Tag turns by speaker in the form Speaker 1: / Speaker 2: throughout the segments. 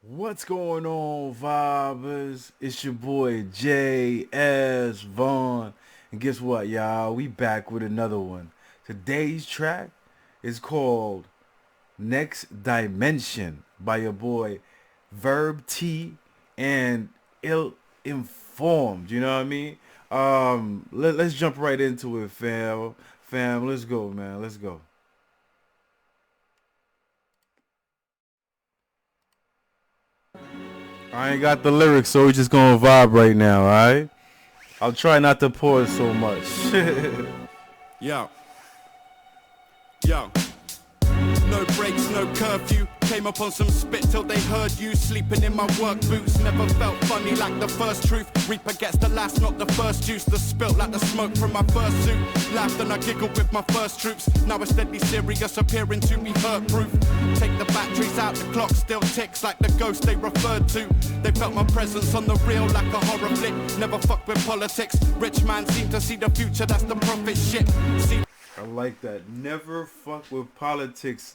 Speaker 1: What's going on, vibers? It's your boy J.S. Vaughn. And guess what, y'all? We back with another one. Today's track is called Next Dimension by your boy Verb T and Illinformed. You know what I mean? Let's jump right into it, fam. Fam, let's go, man. Let's go. I ain't got the lyrics, so we just gonna vibe right now, alright? I'll try not to pause so much.
Speaker 2: Yo, yo, no breaks, no curfew. Came up on some spit till they heard you. Sleeping in my work boots, never felt funny like the first truth. Reaper gets the last, not the first juice. The spilt like the smoke from my first suit. Laughed and I giggled with my first troops. Now it's deadly serious, appearing to be hurt proof. Take the batteries out, the clock still ticks like the ghost they referred to. They felt my presence on the real like a horror flick. Never fuck with politics. Rich man seem to see the future, that's the prophet shit. See,
Speaker 1: I like that. Never fuck with politics.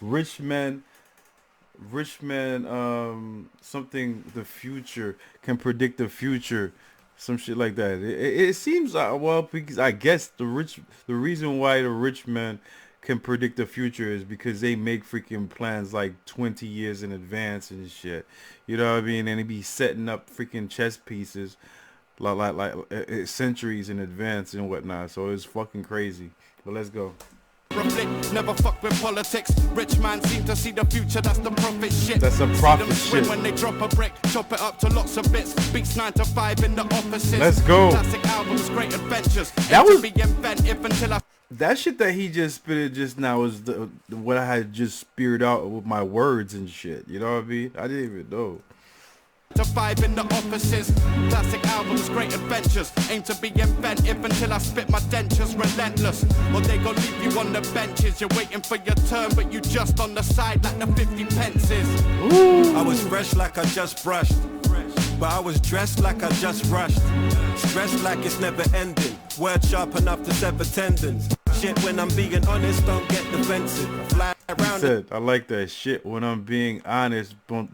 Speaker 1: Rich man, something, the future, can predict the future. Some shit like that. It seems, well, because I guess the reason why the rich man can predict the future is because they make freaking plans like 20 years in advance and shit. You know what I mean? And they be setting up freaking chess pieces centuries in advance and whatnot. So it's fucking crazy. But let's go.
Speaker 2: reflect, never fuck with politics. Rich man seem to see the future, that's the prophet shit.
Speaker 1: That's a
Speaker 2: See
Speaker 1: prophet
Speaker 2: them swim
Speaker 1: shit.
Speaker 2: when they drop a brick, chop it up to lots of bits. Beats 9 to 5 in the offices.
Speaker 1: Let's go.
Speaker 2: Classic albums, great adventures.
Speaker 1: That was-
Speaker 2: to be inventive until I
Speaker 1: That shit that he just spitted just now was what I had just speared out with my words and shit. You know what I mean? I didn't even know.
Speaker 2: to 5 in the offices. Classic albums, great adventures. Aim to be inventive until I spit my dentures relentless. Or they gon' leave you on the benches. You're waiting for your turn, but you just on the side like the 50 pences.
Speaker 3: I was fresh like I just brushed, but I was dressed like I just rushed. Stressed like it's never ending. Word sharp enough to sever tendons. Shit, when I'm being honest, don't get defensive. Fly
Speaker 1: He
Speaker 3: around
Speaker 1: said, I like that shit. When I'm being honest, don't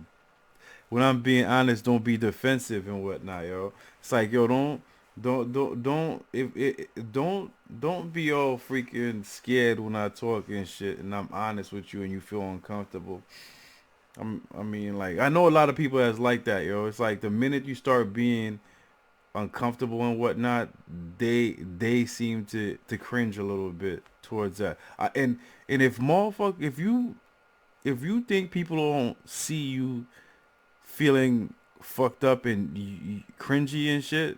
Speaker 1: be defensive and whatnot, yo. It's like, yo, don't be all freaking scared when I talk and shit, and I'm honest with you and you feel uncomfortable. I mean, like, I know a lot of people that's like that, yo. It's like the minute you start being uncomfortable and whatnot, they seem to cringe a little bit towards that. And if you think people don't see you feeling fucked up and cringy and shit,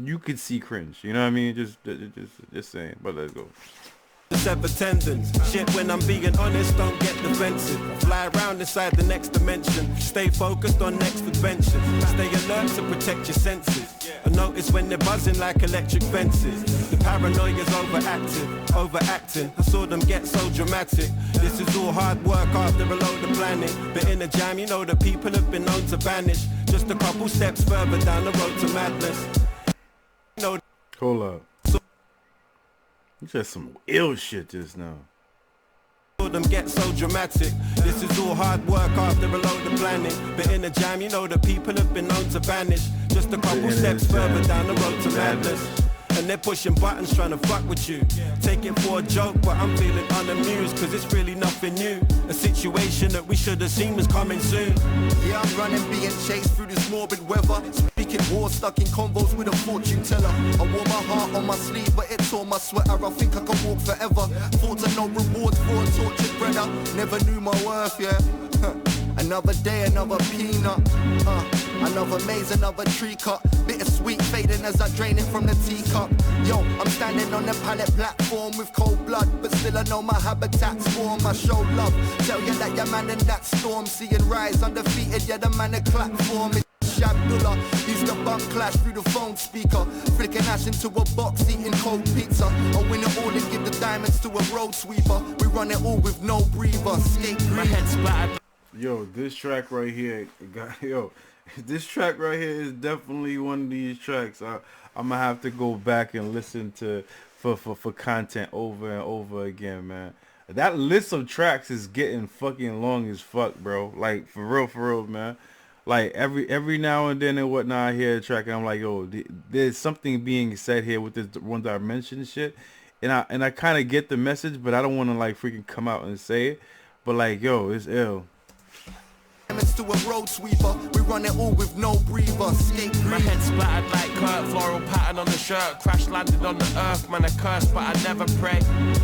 Speaker 1: you could see cringe. You know what I mean? Just saying. But let's go.
Speaker 3: to sever tendons. Shit, when I'm being honest, don't get defensive. Fly around inside the next dimension. Stay focused on next adventures. Stay alert to protect your senses. I notice when they're buzzing like electric fences. The paranoia's overacting. I saw them get so dramatic. This is all hard work after a load of planning. But in a jam, you know the people have been known to vanish. Just a couple steps further down the road to madness. You know,
Speaker 1: Hold up. You said some ill shit just now.
Speaker 3: saw them get so dramatic. This is all hard work after a load of planning. But in a jam, you know the people have been known to vanish. Just a couple
Speaker 1: In a
Speaker 3: steps further
Speaker 1: jam,
Speaker 3: down the road to madness. And they're pushing buttons trying to fuck with you. Take it for a joke, but I'm feeling unamused, cause it's really nothing new. A situation that we should have seen was coming soon.
Speaker 4: Yeah, I'm running, being chased through this morbid weather. Speaking war, stuck in combos with a fortune teller. I wore my heart on my sleeve, but it tore my sweater. I think I can walk forever. Thought to no rewards for a tortured brother. Never knew my worth, yeah. Another day, another peanut. Another maze, another tree cut. Bittersweet fading as I drain it from the teacup. Yo, I'm standing on the pallet platform with cold blood, but still I know my habitat's warm. I show love. Tell you that your man in that storm, seeing rise undefeated. Yeah, the man that clap for me. Shabby, he's the bump clash through the phone speaker. Flicking ash into a box, eating cold pizza. I win it all and give the diamonds to a road sweeper. We run it all with no breather. Skate green.
Speaker 2: My head splattered.
Speaker 1: Yo, this track right here, this track right here is definitely one of these tracks I'm gonna have to go back and listen to for content over and over again, man. that list of tracks is getting fucking long as fuck, bro. Like for real, man. Like every now and then and whatnot, I hear a track and I'm like, yo, there's something being said here with this One Dimension shit, and I kind of get the message, but I don't want to like freaking come out and say it. But like, yo, it's ill.
Speaker 4: To a road sweeper, we run it all with no breather. Skate
Speaker 3: My head splattered like Kurt, floral pattern on the shirt. Crash landed on the earth, man, I curse, but I never pray.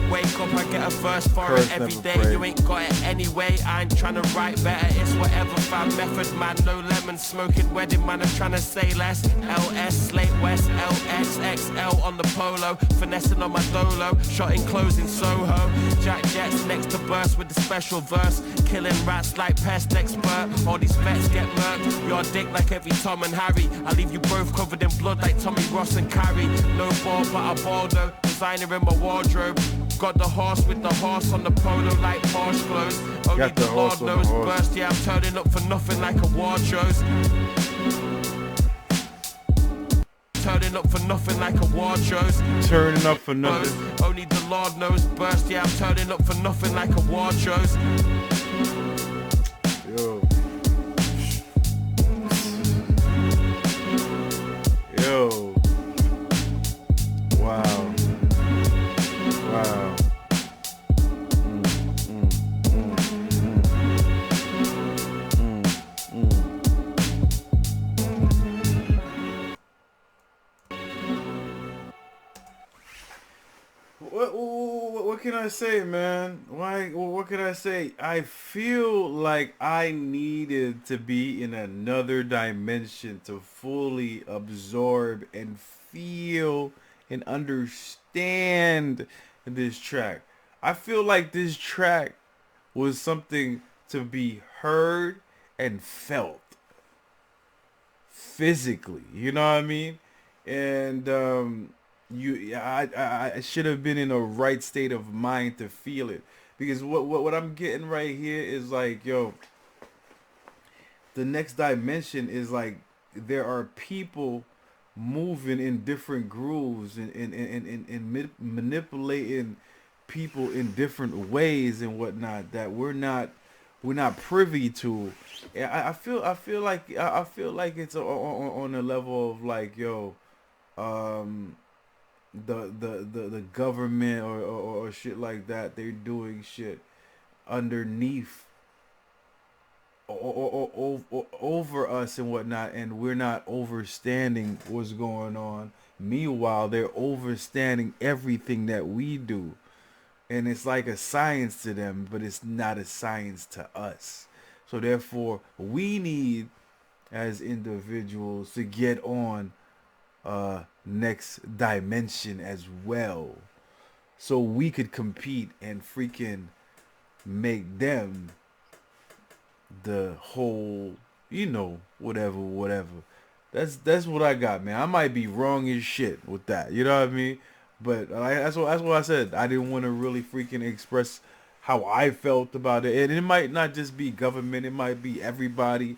Speaker 3: Wake up, I get a verse for
Speaker 1: Curse,
Speaker 3: it every
Speaker 1: never
Speaker 3: day.
Speaker 1: pray.
Speaker 3: You ain't got it anyway. I ain't trying to write better, it's whatever. Fam method, man, no lemon. Smoking wedding, man, I'm trying to say less. LS, Slate West, LXXL on the polo. Finessing on my dolo, shot in clothes in Soho. Jack Jets next to burst with the special verse. Killing rats like pest expert. All these vets get murked. Your dick like every Tom and Harry. I leave you both covered in blood like Tommy Ross and Carrie. No ball but a Baldo. Designer in my wardrobe. Got the horse with the horse on the polo like Porsche clothes. Only
Speaker 1: Got the
Speaker 3: the Lord
Speaker 1: horse on the
Speaker 3: knows.
Speaker 1: horse.
Speaker 3: Burst, yeah, I'm turning up for nothing like award shows. Turning up for nothing like award shows.
Speaker 1: Turning up for nothing.
Speaker 3: Only the Lord knows. Burst, yeah, I'm turning up for nothing like award shows.
Speaker 1: Yo. Yo. Wow. Wow. What can I say, man? What can I say? I feel like I needed to be in another dimension to fully absorb and feel and understand this track. I feel like this track was something to be heard and felt physically. You know what I mean? And I should have been in a right state of mind to feel it, because what I'm getting right here is like, yo, the next dimension is like there are people moving in different grooves and manipulating people in different ways and whatnot that we're not privy to. I feel like it's on a level of like, yo, the government or shit like that, they're doing shit underneath or over us and whatnot, and we're not overstanding what's going on. Meanwhile, they're overstanding everything that we do, and it's like a science to them, but it's not a science to us. So therefore, we need, as individuals, to get on next dimension as well, so we could compete and freaking make them the whole, you know, whatever. That's what I got, man. I might be wrong as shit with that, you know what I mean? But that's what I said. I didn't want to really freaking express how I felt about it, and it might not just be government. It might be everybody.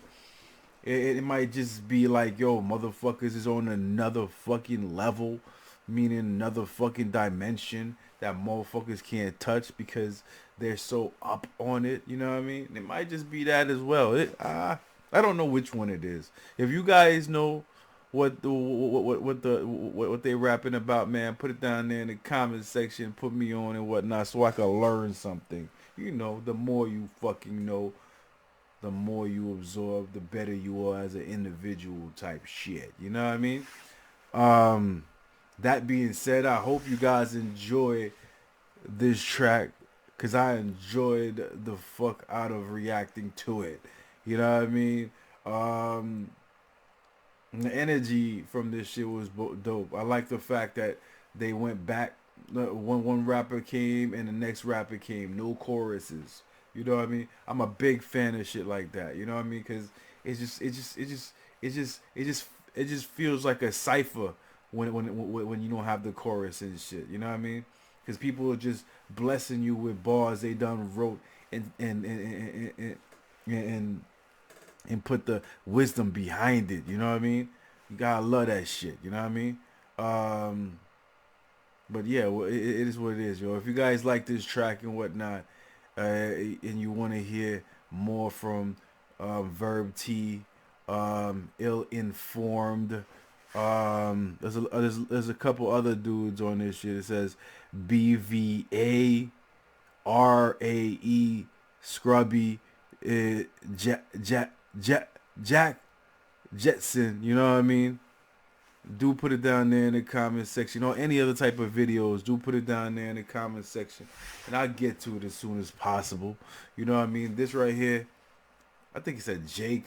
Speaker 1: It might just be like, yo, motherfuckers is on another fucking level, meaning another fucking dimension that motherfuckers can't touch because they're so up on it. You know what I mean? It might just be that as well. I don't know which one it is. If you guys know what they rapping about, man, put it down there in the comment section. Put me on and whatnot so I can learn something. You know, the more you fucking know, the more you absorb, the better you are as an individual type shit. You know what I mean? That being said, I hope you guys enjoy this track, because I enjoyed the fuck out of reacting to it. You know what I mean? The energy from this shit was dope. I like the fact that they went back. One rapper came and the next rapper came. No choruses. You know what I mean? I'm a big fan of shit like that. You know what I mean? Because it just feels like a cipher when you don't have the chorus and shit. You know what I mean? Because people are just blessing you with bars they done wrote and put the wisdom behind it. You know what I mean? You gotta love that shit. You know what I mean? But yeah, well, it is what it is, yo. If you guys like this track and whatnot, and you want to hear more from Verb T, Ill-Informed, there's a couple other dudes on this shit. It says BVA, RAE, Scrubby, Jack Jetson. You know what I mean? Do put it down there in the comment section. Or any other type of videos, do put it down there in the comment section, and I'll get to it as soon as possible. You know what I mean? This right here, I think it said Jake.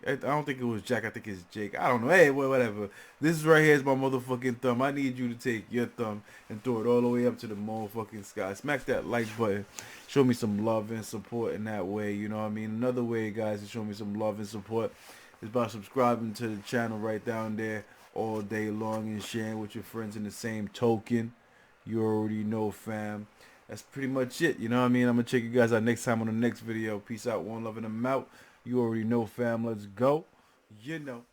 Speaker 1: I don't think it was Jack. I think it's Jake. I don't know. Hey, whatever. This right here is my motherfucking thumb. I need you to take your thumb and throw it all the way up to the motherfucking sky. Smack that like button. Show me some love and support in that way. You know what I mean? Another way, guys, to show me some love and support is by subscribing to the channel right down there all day long and sharing with your friends in the same token. You already know, fam. That's pretty much it. You know what I mean? I'm going to check you guys out next time on the next video. Peace out. One love and I'm out. You already know, fam. Let's go. You know.